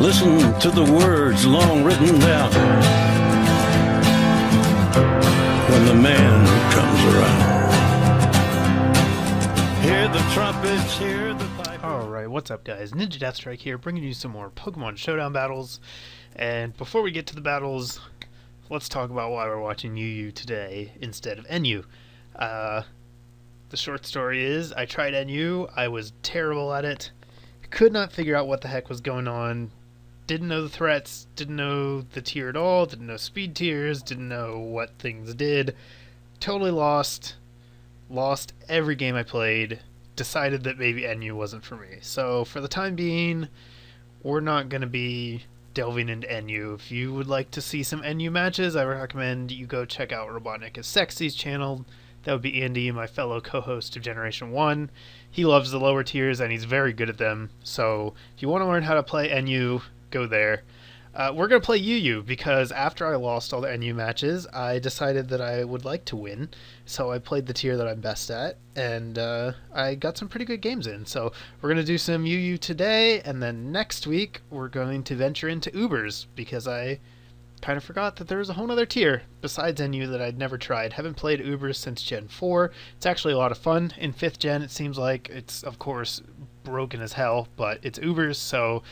Listen to the words long written down when the man comes around. Hear the trumpets, hear the pipe. Alright, what's up guys? NinjaDeathStrike here, bringing you some more Pokemon Showdown battles. And before we get to the battles, let's talk about why we're watching UU today instead of NU. The short story is, I tried NU, I was terrible at it, could not figure out what the heck was going on, didn't know the threats, didn't know the tier at all, didn't know speed tiers, didn't know what things did, totally lost every game I played, decided that maybe NU wasn't for me. So for the time being, we're not going to be delving into NU. If you would like to see some NU matches, I recommend you go check out Robotnik is Sexy's channel. That would be Andy, my fellow co-host of Generation 1. He loves the lower tiers and he's very good at them. So if you want to learn how to play NU, go there. We're going to play UU because after I lost all the NU matches, I decided that I would like to win. So I played the tier that I'm best at, and I got some pretty good games in. So we're going to do some UU today, and then next week we're going to venture into Ubers because I kind of forgot that there was a whole other tier besides NU that I'd never tried. Haven't played Ubers since Gen 4. It's actually a lot of fun. In 5th Gen, it seems like it's, of course, broken as hell, but it's Ubers, so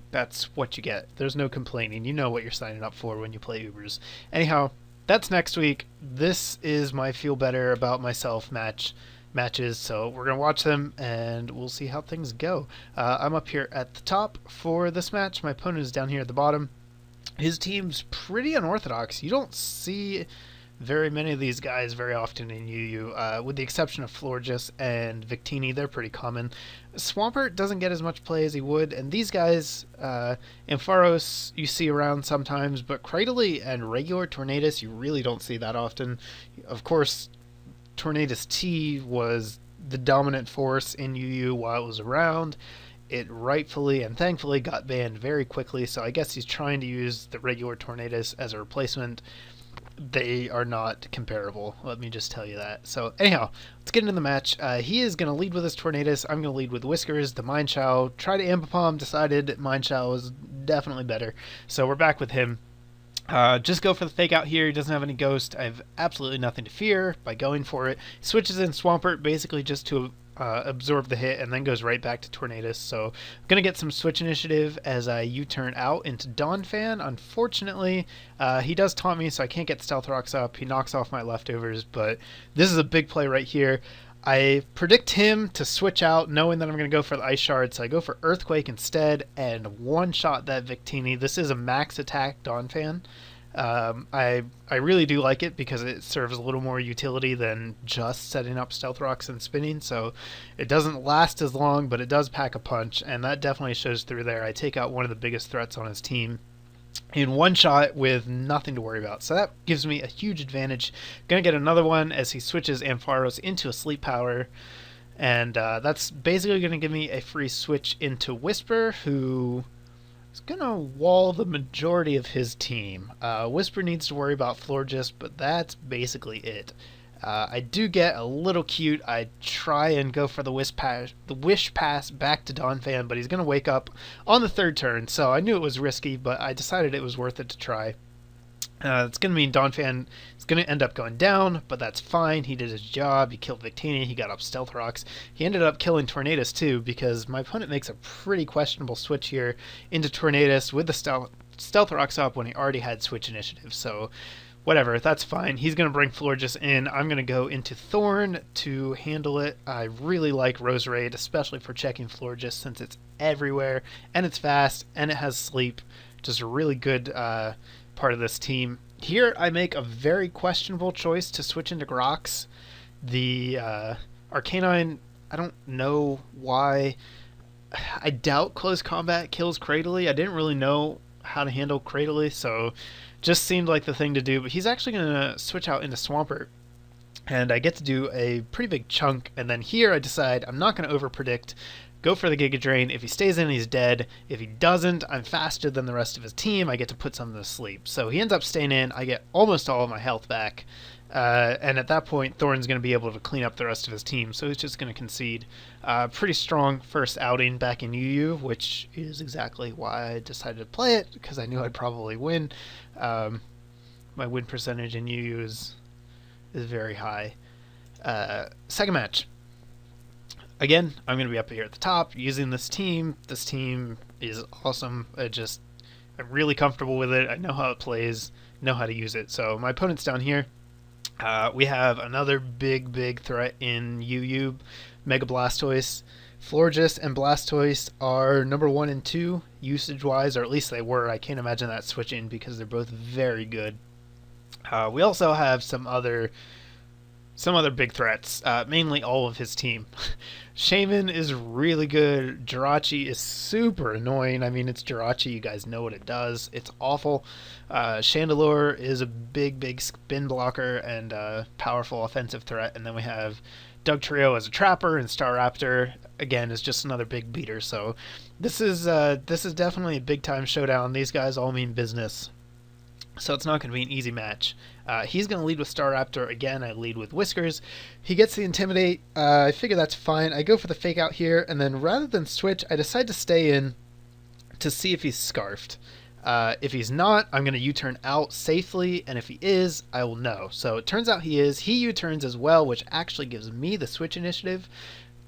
that's what you get. There's no complaining. You know what you're signing up for when you play Ubers. Anyhow, that's next week. This is my feel better about myself matches, so we're going to watch them, and we'll see how things go. I'm up here at the top for this match. My opponent is down here at the bottom. His team's pretty unorthodox. You don't see very many of these guys very often in UU, with the exception of Florges and Victini. They're pretty common. Swampert doesn't get as much play as he would, and these guys, Ampharos you see around sometimes, but Cradily and regular Tornadus you really don't see that often. Of course, Tornadus T was the dominant force in UU while it was around. It rightfully and thankfully got banned very quickly, so I guess he's trying to use the regular Tornadus as a replacement. They are not comparable, let me just tell you that. So anyhow, let's get into the match. He is going to lead with his Tornadus. I'm going to lead with Whiskers, the Mineshaw. Tried to Ambipom, decided Mineshaw was definitely better. So we're back with him. Just go for the fake out here. He doesn't have any ghost. I have absolutely nothing to fear by going for it. Switches in Swampert basically just to absorb the hit, and then goes right back to Tornadus. So I'm going to get some switch initiative as I U-turn out into Donphan. Unfortunately, he does taunt me, so I can't get Stealth Rocks up. He knocks off my leftovers, but this is a big play right here. I predict him to switch out, knowing that I'm going to go for the Ice Shard, so I go for Earthquake instead, and one-shot that Victini. This is a max attack Donphan. I really do like it because it serves a little more utility than just setting up Stealth Rocks and spinning, so it doesn't last as long, but it does pack a punch, and that definitely shows through there. I take out one of the biggest threats on his team in one shot with nothing to worry about, so that gives me a huge advantage. Gonna get another one as he switches Ampharos into a Sleep Power, and that's basically gonna give me a free switch into Whisper, who is gonna wall the majority of his team. Whisper needs to worry about Florges, but that's basically it. I do get a little cute. I try and go for the Wish Pass back to Donphan, but he's gonna wake up on the third turn, so I knew it was risky, but I decided it was worth it to try. It's going to mean Donphan is going to end up going down, but that's fine. He did his job. He killed Victini. He got up Stealth Rocks. He ended up killing Tornadus too, because my opponent makes a pretty questionable switch here into Tornadus with the Stealth Rocks up when he already had switch initiative. So whatever, that's fine. He's going to bring Florges in. I'm going to go into Thorn to handle it. I really like Roserade, especially for checking Florges since it's everywhere, and it's fast, and it has sleep. Just a really good part of this team. Here I make a very questionable choice to switch into Grox. The Arcanine, I don't know why. I doubt close combat kills Cradily. I didn't really know how to handle Cradily, so just seemed like the thing to do, but he's actually going to switch out into Swampert, and I get to do a pretty big chunk, and then here I decide I'm not going to overpredict. Go for the Giga Drain. If he stays in, he's dead. If he doesn't, I'm faster than the rest of his team. I get to put some to sleep. So he ends up staying in. I get almost all of my health back. And at that point, Thorn's going to be able to clean up the rest of his team, so he's just going to concede. Pretty strong first outing back in UU, which is exactly why I decided to play it, because I knew I'd probably win. My win percentage in UU is very high. Second match. Again, I'm going to be up here at the top using this team. This team is awesome. I'm really comfortable with it. I know how it plays, know how to use it. So my opponent's down here. We have another big threat in UU, Mega Blastoise. Florges and Blastoise are number 1 and 2 usage-wise, or at least they were. I can't imagine that switching because they're both very good. We also have some other big threats, mainly all of his team. Shaman is really good. Jirachi is super annoying. I mean, it's Jirachi. You guys know what it does. It's awful. Chandelure is a big spin blocker and powerful offensive threat. And then we have Dugtrio as a trapper, and Staraptor, again, is just another big beater. So this is definitely a big-time showdown. These guys all mean business. So it's not going to be an easy match. He's going to lead with Staraptor. Again, I lead with Whiskers. He gets the Intimidate. I figure that's fine. I go for the Fake Out here, and then rather than switch, I decide to stay in to see if he's Scarfed. If he's not, I'm going to U-turn out safely, and if he is, I will know. So it turns out he is. He U-turns as well, which actually gives me the switch initiative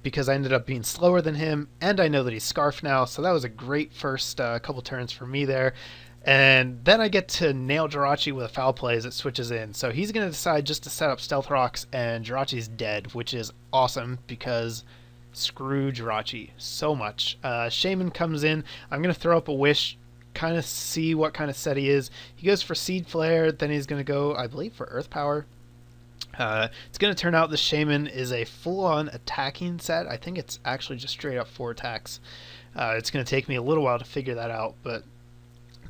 because I ended up being slower than him, and I know that he's Scarfed now, so that was a great first couple turns for me there. And then I get to nail Jirachi with a foul play as it switches in. So he's going to decide just to set up Stealth Rocks, and Jirachi's dead, which is awesome because screw Jirachi so much. Shaman comes in. I'm going to throw up a Wish, kind of see what kind of set he is. He goes for Seed Flare, then he's going to go, I believe, for Earth Power. It's going to turn out the Shaman is a full-on attacking set. I think it's actually just straight up 4 attacks. It's going to take me a little while to figure that out, but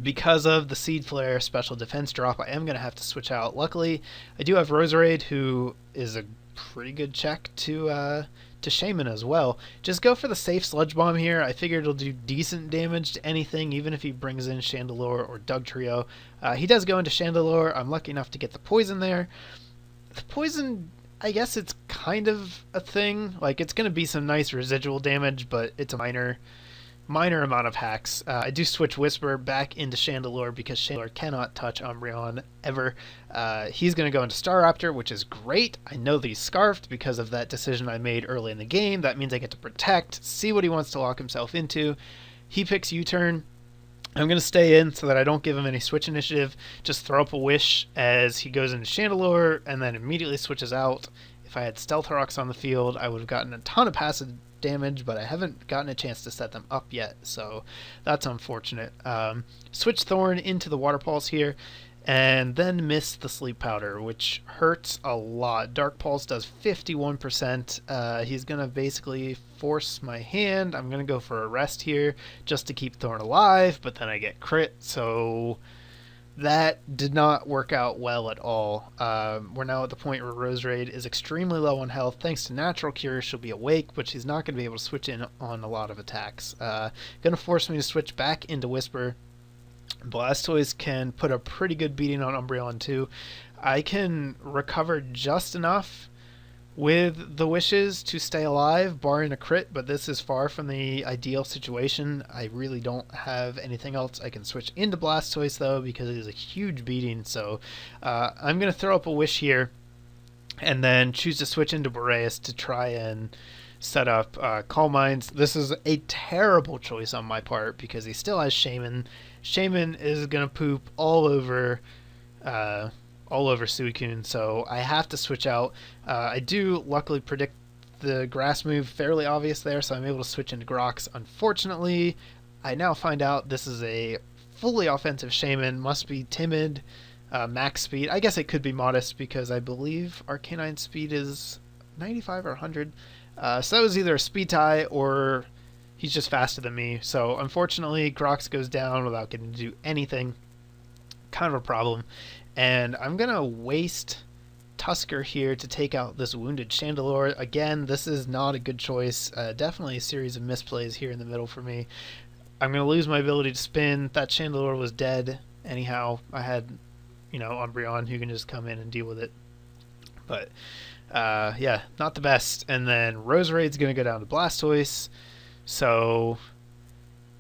because of the Seed Flare special defense drop, I am going to have to switch out. Luckily, I do have Roserade, who is a pretty good check to Shaman as well. Just go for the safe Sludge Bomb here. I figured it'll do decent damage to anything, even if he brings in Chandelure or Dugtrio. He does go into Chandelure. I'm lucky enough to get the poison there. The poison, I guess it's kind of a thing. Like, it's going to be some nice residual damage, but it's a minor amount of hacks. I do switch Whisper back into Chandelure because Chandelure cannot touch Umbreon ever. He's going to go into Staraptor, which is great. I know that he's Scarfed because of that decision I made early in the game. That means I get to protect, see what he wants to lock himself into. He picks U-turn. I'm going to stay in so that I don't give him any switch initiative. Just throw up a Wish as he goes into Chandelure and then immediately switches out. If I had Stealth Rocks on the field, I would have gotten a ton of passive damage, but I haven't gotten a chance to set them up yet, so that's unfortunate. Switch Thorn into the Water Pulse here, and then miss the Sleep Powder, which hurts a lot. Dark Pulse does 51%. He's going to basically force my hand. I'm going to go for a rest here just to keep Thorn alive, but then I get crit, so that did not work out well at all. We're now at the point where Roserade is extremely low on health. Thanks to Natural Cure, she'll be awake, but she's not going to be able to switch in on a lot of attacks. Going to force me to switch back into Whisper. Blastoise can put a pretty good beating on Umbreon too. I can recover just enough with the wishes to stay alive, barring a crit, but this is far from the ideal situation. I really don't have anything else. I can switch into Blastoise, though, because it is a huge beating, so I'm going to throw up a Wish here, and then choose to switch into Boreas to try and set up Calm Minds. This is a terrible choice on my part, because he still has Shaman. Shaman is going to poop all over Suicune, so I have to switch out. I do luckily predict the grass move fairly obvious there, so I'm able to switch into Grox. Unfortunately, I now find out this is a fully offensive Shaman, must be timid, max speed. I guess it could be modest because I believe Arcanine speed is 95 or 100. So that was either a speed tie or he's just faster than me. So unfortunately, Grox goes down without getting to do anything. Kind of a problem. And I'm going to waste Tusker here to take out this wounded Chandelure. Again, this is not a good choice. Definitely a series of misplays here in the middle for me. I'm going to lose my ability to spin. That Chandelure was dead. Anyhow, I had, Umbreon who can just come in and deal with it. But yeah, not the best. And then Roserade's going to go down to Blastoise. So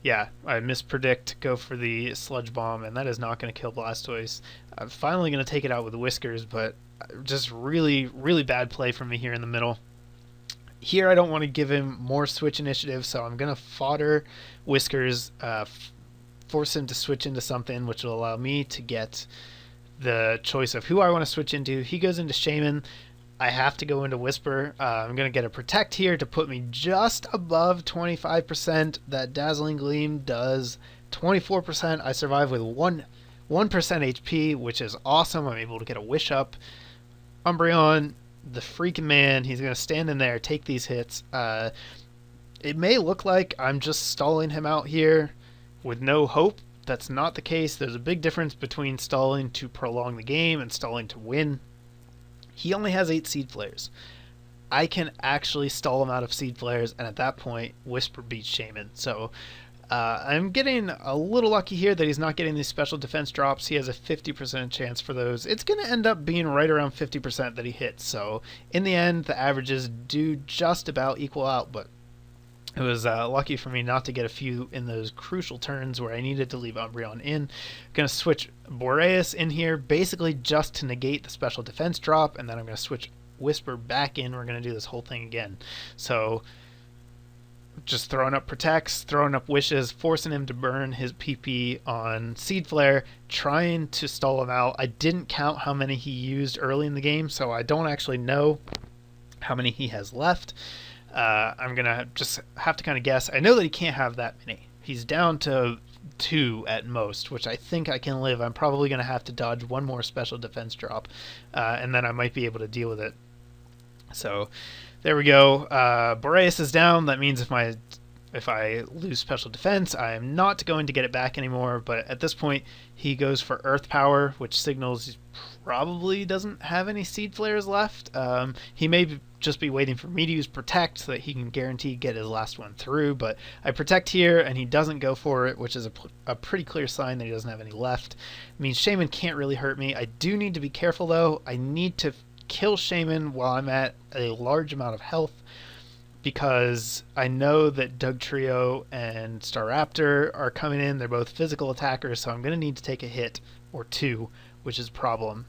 yeah, I mispredict, go for the Sludge Bomb, and that is not going to kill Blastoise. I'm finally going to take it out with Whiskers, but just really, really bad play from me here in the middle. Here I don't want to give him more switch initiative, so I'm going to fodder Whiskers, force him to switch into something, which will allow me to get the choice of who I want to switch into. He goes into Shaman. I have to go into Whisper. I'm going to get a Protect here to put me just above 25%. That Dazzling Gleam does 24%. I survive with 1% HP, which is awesome. I'm able to get a Wish Up. Umbreon, the freaking man, he's going to stand in there, take these hits. It may look like I'm just stalling him out here with no hope. That's not the case. There's a big difference between stalling to prolong the game and stalling to win. He only has 8 Seed Flares. I can actually stall him out of Seed Flares, and at that point, Whisper beats Shaman. So I'm getting a little lucky here that he's not getting these special defense drops. He has a 50% chance for those. It's going to end up being right around 50% that he hits. So in the end, the averages do just about equal out, but it was lucky for me not to get a few in those crucial turns where I needed to leave Umbreon in. Going to switch Boreas in here, basically just to negate the special defense drop, and then I'm going to switch Whisper back in. We're going to do this whole thing again. So just throwing up Protects, throwing up Wishes, forcing him to burn his PP on Seed Flare, trying to stall him out. I didn't count how many he used early in the game, so I don't actually know how many he has left. I'm going to just have to kind of guess. I know that he can't have that many. He's down to 2 at most, which I think I can live. I'm probably going to have to dodge one more special defense drop, and then I might be able to deal with it. So there we go. Boreas is down. That means if I lose special defense, I am not going to get it back anymore. But at this point, he goes for Earth Power, which signals he probably doesn't have any Seed Flares left. He may just be waiting for me to use Protect so that he can guarantee get his last one through. But I Protect here, and he doesn't go for it, which is a pretty clear sign that he doesn't have any left. It means Shaman can't really hurt me. I do need to be careful, though. I need to kill Shaman while I'm at a large amount of health, because I know that Dugtrio and Staraptor are coming in. They're both physical attackers, so I'm going to need to take a hit or 2, which is a problem.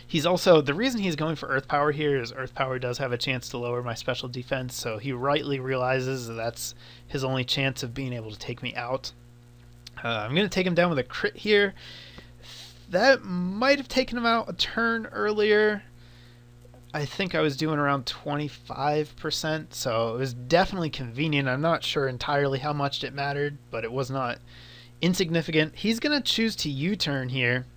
He's also, the reason he's going for Earth Power here is Earth Power does have a chance to lower my special defense, so he rightly realizes that that's his only chance of being able to take me out. I'm going to take him down with a crit here. That might have taken him out a turn earlier. I think I was doing around 25%, so it was definitely convenient. I'm not sure entirely how much it mattered, but it was not insignificant. He's going to choose to U-turn here,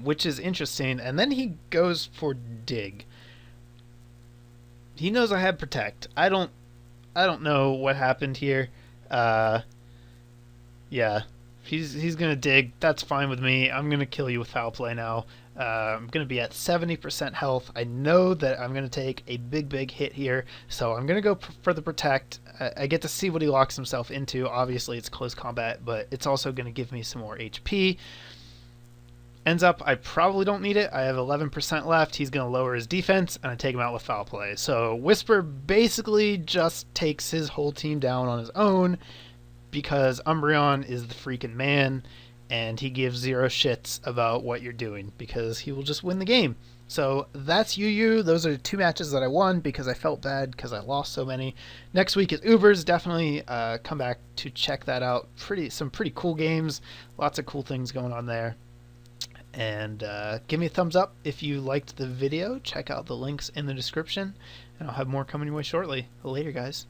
which is interesting, and then he goes for Dig. He knows I have Protect. I don't know what happened here. Yeah. He's going to Dig. That's fine with me. I'm going to kill you with Foul Play now. I'm going to be at 70% health. I know that I'm going to take a big hit here, so I'm going to go for the Protect. I get to see what he locks himself into. Obviously, it's close combat, but it's also going to give me some more HP. Ends up, I probably don't need it. I have 11% left. He's going to lower his defense, and I take him out with Foul Play. So Whisper basically just takes his whole team down on his own, because Umbreon is the freaking man, and he gives 0 shits about what you're doing, because he will just win the game. So that's UU. Those are 2 matches that I won because I felt bad because I lost so many. Next week is Ubers. Definitely come back to check that out. Some pretty cool games. Lots of cool things going on there. And give me a thumbs up if you liked the video. Check out the links in the description, and I'll have more coming your way shortly. Later, guys.